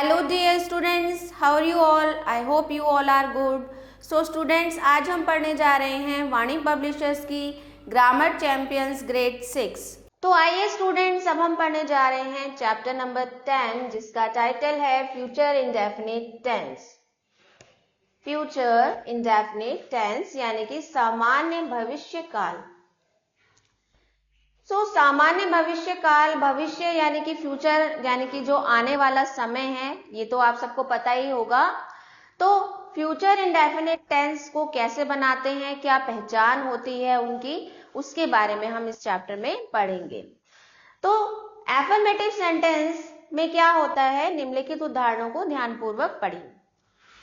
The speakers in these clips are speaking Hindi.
Hello dear students, how are you all? I hope you all are good. So students, आज हम पढ़ने जा रहे हैं वाणी पब्लिशर्स की ग्रामर चैंपियंस ग्रेड 6। तो आइए स्टूडेंट्स, अब हम पढ़ने जा रहे हैं चैप्टर नंबर 10 जिसका टाइटल है future indefinite tense. Future indefinite tense यानी कि सामान्य भविष्य काल। सामान्य भविष्य काल, भविष्य यानी कि फ्यूचर यानी कि जो आने वाला समय है, ये तो आप सबको पता ही होगा। तो फ्यूचर इंडेफिनिट टेंस को कैसे बनाते हैं, क्या पहचान होती है उनकी, उसके बारे में हम इस चैप्टर में पढ़ेंगे। तो एफर्मेटिव सेंटेंस में क्या होता है, निम्नलिखित उदाहरणों को ध्यानपूर्वक पढ़िए।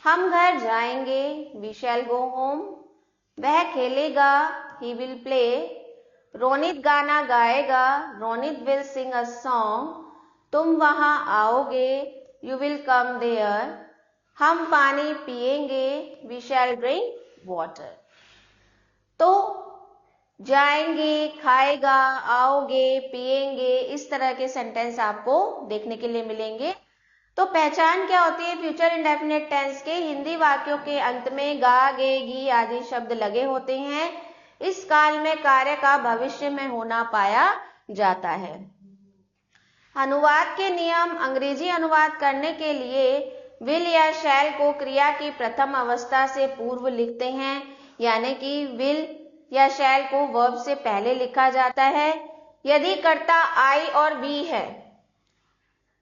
हम घर जाएंगे, वी शैल गो होम। वह खेलेगा, ही विल प्ले। रोनित गाना गाएगा, Ronit will sing a song. तुम वहां आओगे, यू विल कम देयर। हम पानी पिएंगे, वी शैल ड्रिंक वाटर। तो जाएंगे, खाएगा, आओगे, पिएंगे, इस तरह के सेंटेंस आपको देखने के लिए मिलेंगे। तो पहचान क्या होती है फ्यूचर इंडेफिनिट टेंस के, हिंदी वाक्यों के अंत में गा, गे, गी आदि शब्द लगे होते हैं। इस काल में कार्य का भविष्य में होना पाया जाता है। अनुवाद के नियम, अंग्रेजी अनुवाद करने के लिए विल या शैल को क्रिया की प्रथम अवस्था से पूर्व लिखते हैं, यानी कि विल या शैल को वर्ब से पहले लिखा जाता है। यदि कर्ता आई और वी है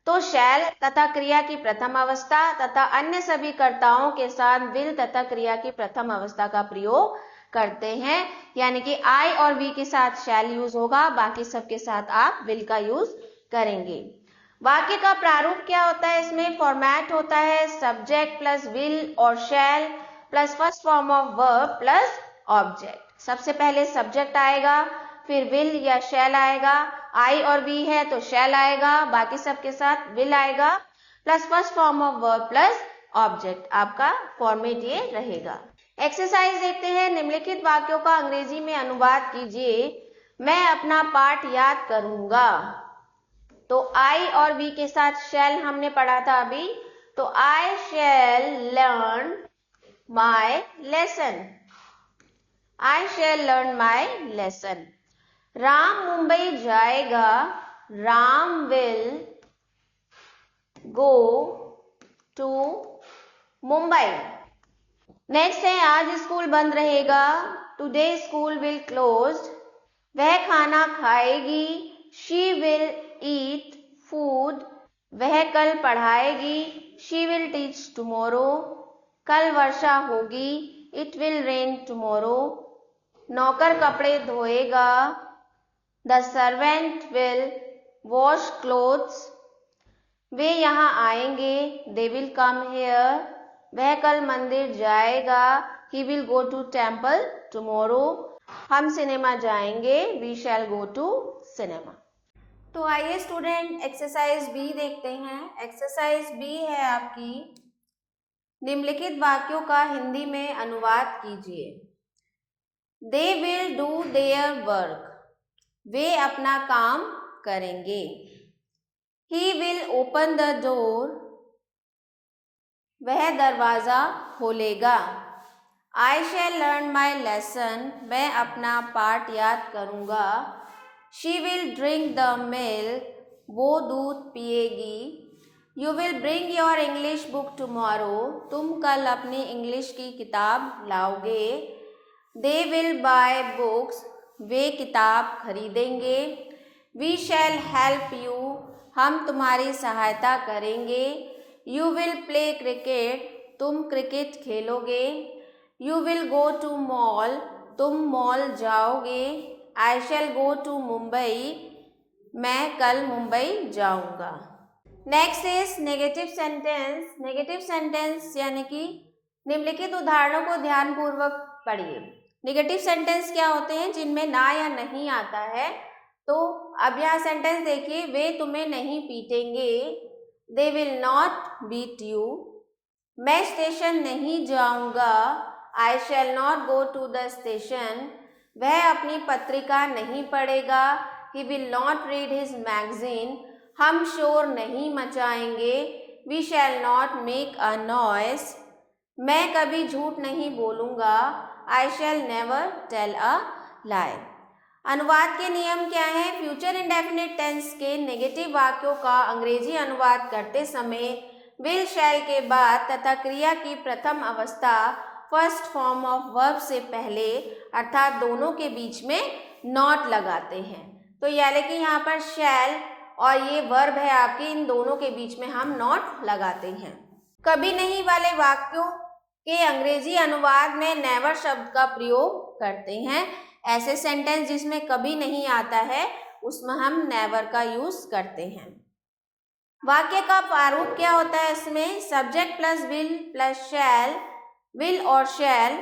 तो शैल तथा क्रिया की प्रथम अवस्था तथा अन्य सभी कर्ताओं के साथ विल तथा क्रिया की प्रथम अवस्था का प्रयोग करते हैं, यानी कि आई और वी के साथ शैल यूज होगा, बाकी सबके साथ आप विल का यूज करेंगे। वाक्य का प्रारूप क्या होता है, इसमें फॉर्मेट होता है सब्जेक्ट प्लस विल और shall plus first form of verb plus object. सबसे पहले सब्जेक्ट आएगा, फिर विल या शैल आएगा। आई और वी है तो शैल आएगा, बाकी सबके साथ विल आएगा plus first form of verb plus object. आपका फॉर्मेट ये रहेगा। एक्सरसाइज देखते हैं, निम्नलिखित वाक्यों का अंग्रेजी में अनुवाद कीजिए। मैं अपना पाठ याद करूंगा। तो आई और वी के साथ शैल हमने पढ़ा था अभी, तो I shall learn my lesson. I shall learn my lesson. Ram Mumbai जाएगा, Ram will go to Mumbai. Next है आज स्कूल बंद रहेगा, टुडे स्कूल विल क्लोज। वह खाना खाएगी, शी विल ईट फूड। वह कल पढ़ाएगी, शी विल टीच टुमारो। कल वर्षा होगी, इट विल रेन टुमारो। नौकर कपड़े धोएगा, the servant will wash clothes. वे यहाँ आएंगे, दे विल कम हेयर। वह कल मंदिर जाएगा, he will go to temple tomorrow. हम सिनेमा जाएंगे, we shall go to cinema. तो आइए स्टूडेंट एक्सरसाइज बी देखते हैं। एक्सरसाइज बी है आपकी, निम्नलिखित वाक्यों का हिंदी में अनुवाद कीजिए। They will do their work. वे अपना काम करेंगे। He will open the door. वह दरवाजा खोलेगा। I shall learn my lesson. मैं अपना पाठ याद करूंगा। She will drink the milk. वो दूध पिएगी। You will bring your English book tomorrow. तुम कल अपनी इंग्लिश की किताब लाओगे। They will buy books. वे किताब खरीदेंगे। We shall help you. हम तुम्हारी सहायता करेंगे। You will play cricket. तुम क्रिकेट खेलोगे। You will go to mall. तुम मॉल जाओगे। I shall go to Mumbai. मैं कल मुंबई जाऊंगा। Next is negative sentence. Negative sentence यानी कि निम्नलिखित उदाहरणों को ध्यानपूर्वक पढ़िए। नेगेटिव सेंटेंस क्या होते हैं, जिनमें ना या नहीं आता है। तो अब यहाँ सेंटेंस देखिए, वे तुम्हें नहीं पीटेंगे, they will not beat you. मैं स्टेशन नहीं जाऊंगा, I shall not go to the station. वह अपनी पत्रिका नहीं पढ़ेगा, he will not read his magazine. हम शोर नहीं मचाएंगे, we shall not make a noise, मैं कभी झूठ नहीं बोलूँगा, आई शैल नेवर टेल अ लाई। अनुवाद के नियम क्या है? फ्यूचर इंडेफिनिट टेंस के नेगेटिव वाक्यों का अंग्रेजी अनुवाद करते समय विल शैल के बाद तथा क्रिया की प्रथम अवस्था फर्स्ट फॉर्म ऑफ वर्ब से पहले अर्थात दोनों के बीच में नॉट लगाते हैं। तो यानी कि यहाँ पर शैल और ये वर्ब है आपकी, इन दोनों के बीच में हम नॉट लगाते हैं। कभी नहीं वाले वाक्यों के अंग्रेजी अनुवाद में नेवर शब्द का प्रयोग करते हैं। ऐसे सेंटेंस जिसमें कभी नहीं आता है उसमें हम नेवर का यूज करते हैं। वाक्य का प्रारूप क्या होता है? इसमें subject plus will plus shall, will और शैल।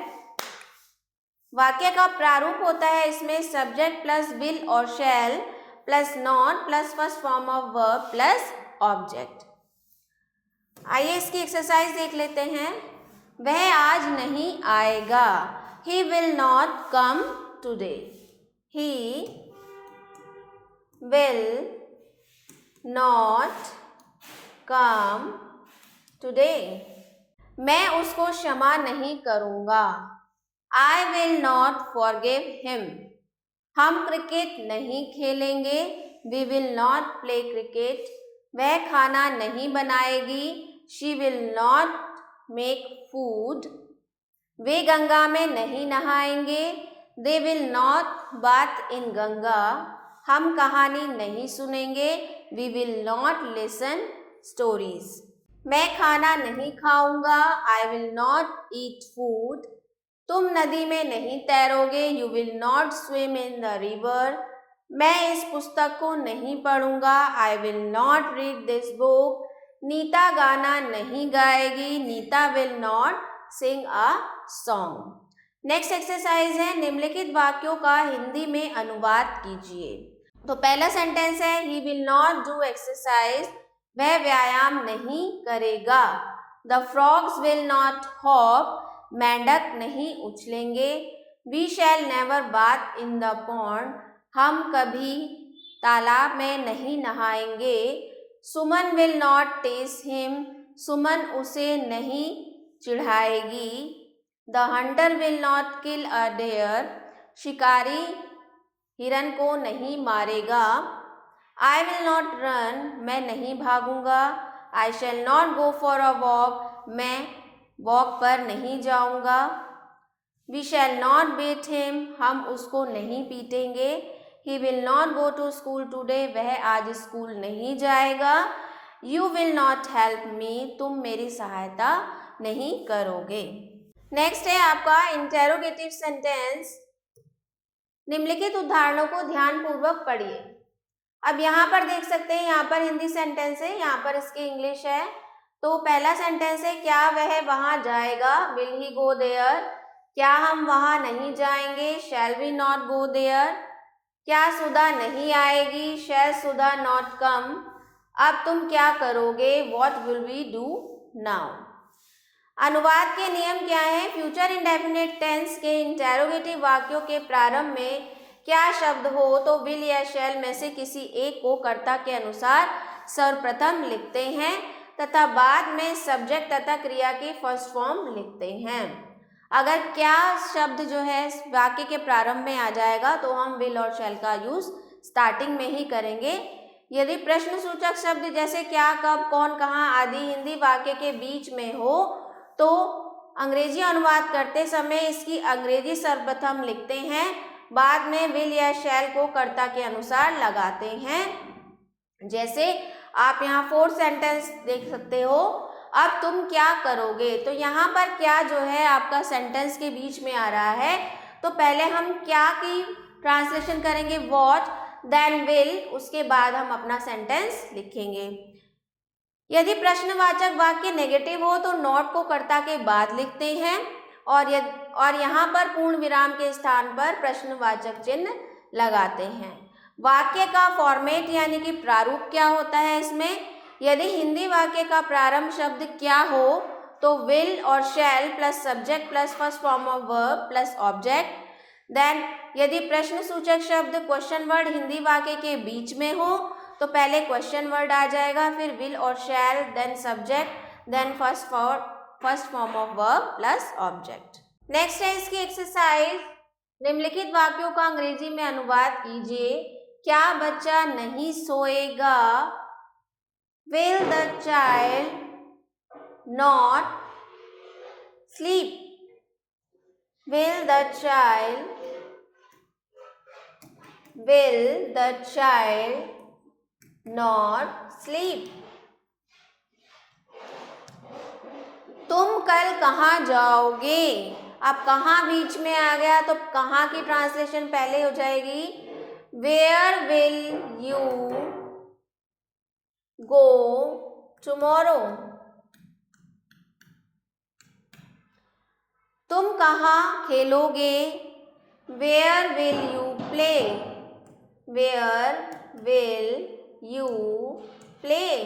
वाक्य का प्रारूप होता है इसमें सब्जेक्ट प्लस विल और shall plus not plus first form of verb plus object. आइए इसकी एक्सरसाइज देख लेते हैं। वह आज नहीं आएगा, he will not come today, he will not come today। मैं उसको क्षमा नहीं करूँगा, I will not forgive him। हम क्रिकेट नहीं खेलेंगे, we will not play cricket। वह खाना नहीं बनाएगी, she will not make food। वे गंगा में नहीं नहाएंगे, they will not bath in Ganga. हम कहानी नहीं सुनेंगे, we will not listen stories। मैं खाना नहीं खाऊंगा, I will not eat food। तुम नदी में नहीं तैरोगे, you will not swim in the river। मैं इस पुस्तक को नहीं पढ़ूंगा, I will not read this book। Nita गाना नहीं गाएगी, Nita will not sing a song। Next exercise है, निम्नलिखित वाक्यों का हिंदी में अनुवाद कीजिए। तो पहला सेंटेंस है he will not do exercise, वह व्यायाम नहीं करेगा। The frogs will not hop, मेंढक नहीं उछलेंगे। We shall never bath in the pond, हम कभी तालाब में नहीं नहाएंगे। सुमन will not tease him, सुमन उसे नहीं चिढ़ाएगी। The hunter will not kill a deer, शिकारी हिरन को नहीं मारेगा। I will not run, मैं नहीं भागूंगा। I shall not go for a walk, मैं वॉक पर नहीं जाऊंगा। We shall not beat him, हम उसको नहीं पीटेंगे। He will not go to school today, वह आज स्कूल नहीं जाएगा। You will not help me, तुम मेरी सहायता नहीं करोगे। नेक्स्ट है आपका इंटेरोगेटिव सेंटेंस। निम्नलिखित उदाहरणों को ध्यानपूर्वक पढ़िए। अब यहाँ पर देख सकते हैं, यहाँ पर हिंदी सेंटेंस है, यहाँ पर इसकी इंग्लिश है। तो पहला सेंटेंस है, क्या वह वहां जाएगा, विल ही गो देयर। क्या हम वहां नहीं जाएंगे, shall we not go there. क्या सुधा नहीं आएगी, शैल सुधा नॉट कम। अब तुम क्या करोगे, what will we do now. अनुवाद के नियम क्या है? फ्यूचर इंडेफिनिट टेंस के इंटेरोगेटिव वाक्यों के प्रारंभ में क्या शब्द हो तो विल या शैल में से किसी एक को कर्ता के अनुसार सर्वप्रथम लिखते हैं तथा बाद में सब्जेक्ट तथा क्रिया की फर्स्ट फॉर्म लिखते हैं। अगर क्या शब्द जो है वाक्य के प्रारंभ में आ जाएगा तो हम विल और शैल का यूज स्टार्टिंग में ही करेंगे। यदि प्रश्नसूचक शब्द जैसे क्या, कब, कौन, कहाँ आदि हिंदी वाक्य के बीच में हो तो अंग्रेजी अनुवाद करते समय इसकी अंग्रेजी सर्वप्रथम लिखते हैं, बाद में विल या शैल को कर्ता के अनुसार लगाते हैं। जैसे आप यहाँ फोर्थ सेंटेंस देख सकते हो, अब तुम क्या करोगे। तो यहाँ पर क्या जो है आपका सेंटेंस के बीच में आ रहा है, तो पहले हम क्या की ट्रांसलेशन करेंगे व्हाट, देन विल, उसके बाद हम अपना सेंटेंस लिखेंगे। यदि प्रश्नवाचक वाक्य नेगेटिव हो तो नॉट को कर्ता के बाद लिखते हैं और यहाँ पर पूर्ण विराम के स्थान पर प्रश्नवाचक चिन्ह लगाते हैं। वाक्य का फॉर्मेट यानी कि प्रारूप क्या होता है इसमें, यदि हिंदी वाक्य का प्रारंभ शब्द क्या हो तो विल और shall plus subject plus first form of verb plus object. Then यदि प्रश्न सूचक शब्द क्वेश्चन वर्ड हिंदी वाक्य के बीच में हो तो पहले क्वेश्चन वर्ड आ जाएगा, फिर विल और shall, then subject, then first form of verb plus object. Next है इसकी एक्सरसाइज, निम्नलिखित वाक्यों का अंग्रेजी में अनुवाद कीजिए। क्या बच्चा नहीं सोएगा? Will the child not sleep? Will the child not sleep? तुम कल कहाँ जाओगे? अब कहाँ बीच में आ गया तो कहाँ की ट्रांसलेशन पहले हो जाएगी, Where will you go tomorrow? तुम कहाँ खेलोगे? Where will you play? Where will you play?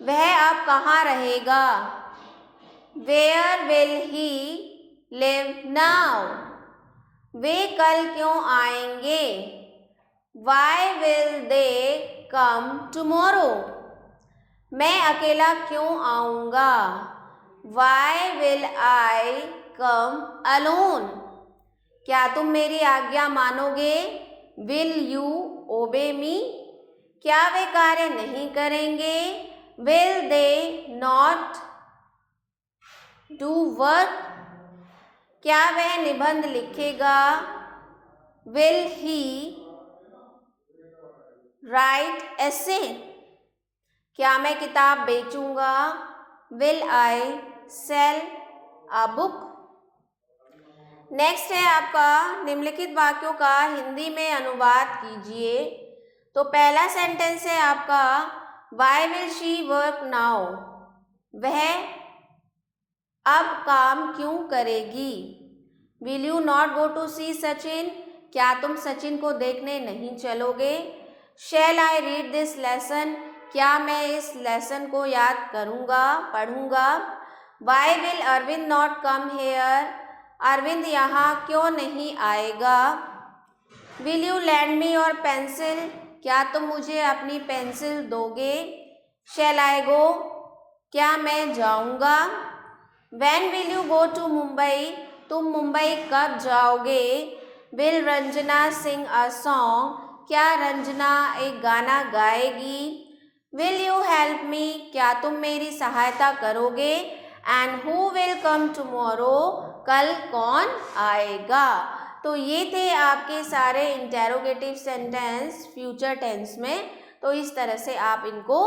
वह अब कहाँ रहेगा? Where will he live now? वे कल क्यों आएंगे? Why will they come tomorrow? मैं अकेला क्यों आऊँगा? Why will I come alone? क्या तुम मेरी आज्ञा मानोगे? Will you obey me? क्या वे कार्य नहीं करेंगे? Will they not do work? क्या वह निबंध लिखेगा? Will he write essay? क्या मैं किताब बेचूंगा? Will I sell a book? Next है आपका, निम्नलिखित वाक्यों का हिंदी में अनुवाद कीजिए। तो पहला सेंटेंस है आपका, Why will she work now? वह अब काम क्यों करेगी? Will you not go to see Sachin? क्या तुम सचिन को देखने नहीं चलोगे? Shall I read this lesson? क्या मैं इस लेसन को याद करूँगा, पढ़ूँगा? Why will Arvind not come here? Arvind यहाँ क्यों नहीं आएगा? Will you lend me your pencil? क्या तुम मुझे अपनी पेंसिल दोगे? Shall I go? क्या मैं जाऊँगा? When will you go to Mumbai? तुम मुंबई कब जाओगे? Will Ranjana sing a song? क्या रंजना एक गाना गाएगी? Will you help me? क्या तुम मेरी सहायता करोगे? And who will come tomorrow? कल कौन आएगा? तो ये थे आपके सारे इंटेरोगेटिव सेंटेंस फ्यूचर टेंस में। तो इस तरह से आप इनको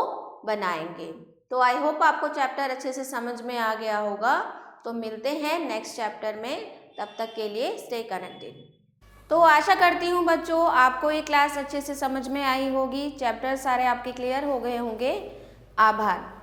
बनाएंगे। तो आई होप आपको चैप्टर अच्छे से समझ में आ गया होगा। तो मिलते हैं नेक्स्ट चैप्टर में, तब तक के लिए स्टे कनेक्टेड। तो आशा करती हूँ बच्चों आपको ये क्लास अच्छे से समझ में आई होगी, चैप्टर सारे आपके क्लियर हो गए होंगे। आभार।